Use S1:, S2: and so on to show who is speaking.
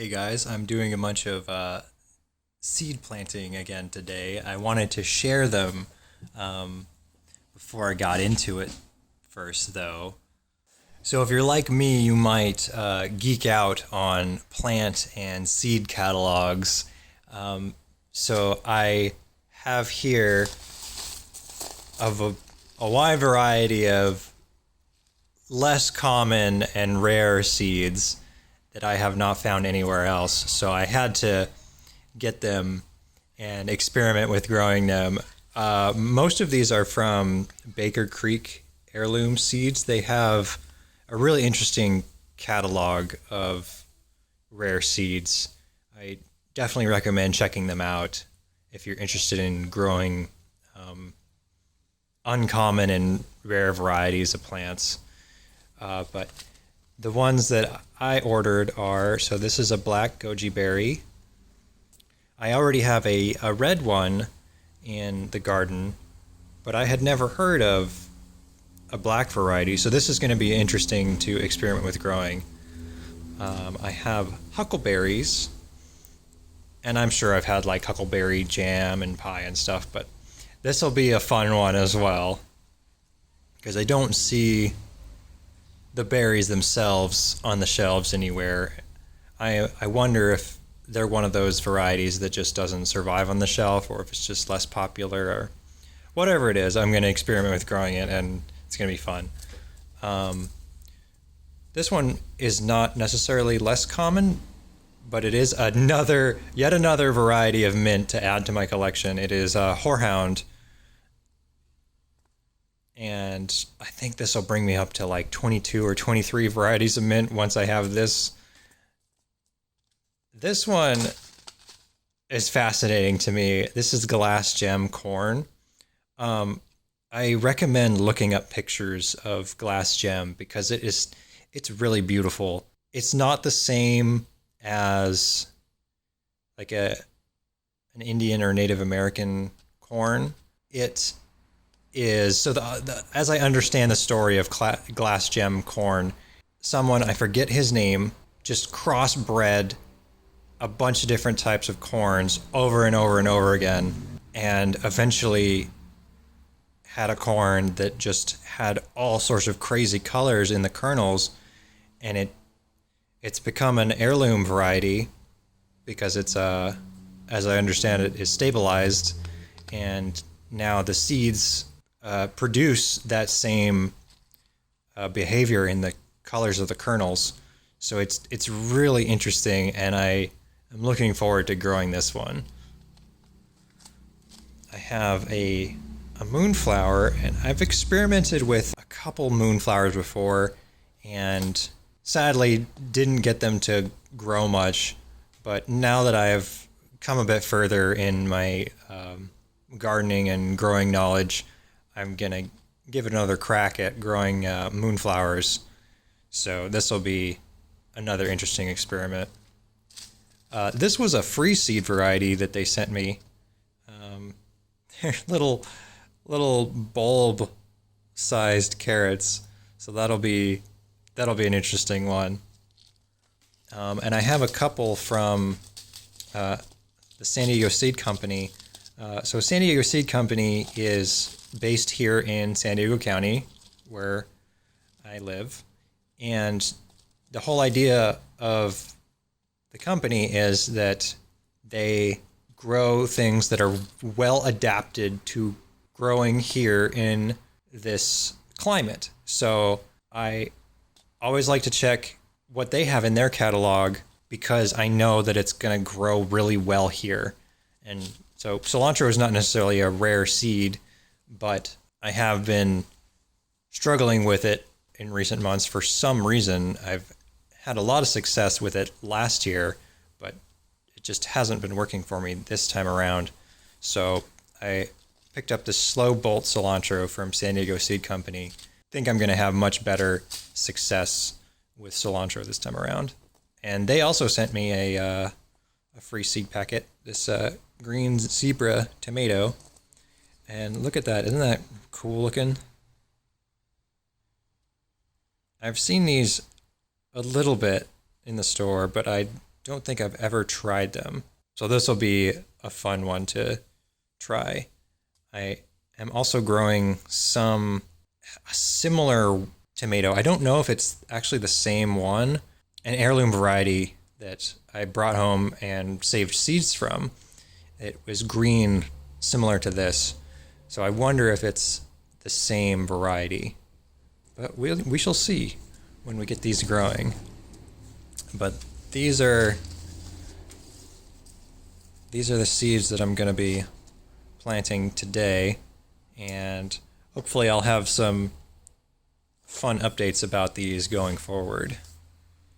S1: Hey guys, I'm doing a bunch of seed planting again today. I wanted to share them before I got into it first, though. So, if you're like me, you might geek out on plant and seed catalogs. So, I have here of a wide variety of less common and rare seeds that I have not found anywhere else. So I had to get them and experiment with growing them. Most of these are from Baker Creek Heirloom seeds. They have a really interesting catalog of rare seeds. I definitely recommend checking them out if you're interested in growing uncommon and rare varieties of plants. But the ones that I ordered are, so this is a black goji berry. I already have a red one in the garden, but I had never heard of a black variety, so this is going to be interesting to experiment with growing. I have huckleberries, and I'm sure I've had like huckleberry jam and pie and stuff, but this will be a fun one as well, because I don't see the berries themselves on the shelves anywhere. I wonder if they're one of those varieties that just doesn't survive on the shelf, or if it's just less popular, or whatever it is. I'm going to experiment with growing it, and it's going to be fun. This one is not necessarily less common, but it is yet another variety of mint to add to my collection. It is a horehound, and I think this will bring me up to like 22 or 23 varieties of mint once I have this. This one is fascinating to me. This is glass gem corn. I recommend looking up pictures of glass gem because it's really beautiful. It's not the same as like an Indian or Native American corn. It is, so as I understand the story of glass gem corn, someone, I forget his name, just crossbred a bunch of different types of corns over and over and over again, and eventually had a corn that just had all sorts of crazy colors in the kernels, and it's become an heirloom variety because it's as I understand it, is stabilized, and now the seeds produce that same behavior in the colors of the kernels. So it's really interesting, and I am looking forward to growing this one. I have a moonflower, and I've experimented with a couple moonflowers before, and sadly didn't get them to grow much. But now that I've come a bit further in my gardening and growing knowledge, I'm going to give it another crack at growing moonflowers. So this will be another interesting experiment. This was a free seed variety that they sent me. They're little bulb-sized carrots. So that'll be an interesting one. And I have a couple from the San Diego Seed Company. So San Diego Seed Company is based here in San Diego County, where I live. And the whole idea of the company is that they grow things that are well adapted to growing here in this climate. So I always like to check what they have in their catalog, because I know that it's going to grow really well here. And so cilantro is not necessarily a rare seed, but I have been struggling with it in recent months for some reason. I've had a lot of success with it last year, but it just hasn't been working for me this time around. So I picked up this slow bolt cilantro from San Diego Seed Company. I think I'm going to have much better success with cilantro this time around. And they also sent me a free seed packet, this green zebra tomato. And look at that. Isn't that cool looking? I've seen these a little bit in the store, but I don't think I've ever tried them. So this will be a fun one to try. I am also growing a similar tomato. I don't know if it's actually the same one, an heirloom variety that I brought home and saved seeds from. It was green, similar to this. So I wonder if it's the same variety. But we shall see when we get these growing. But these are the seeds that I'm going to be planting today, and hopefully I'll have some fun updates about these going forward.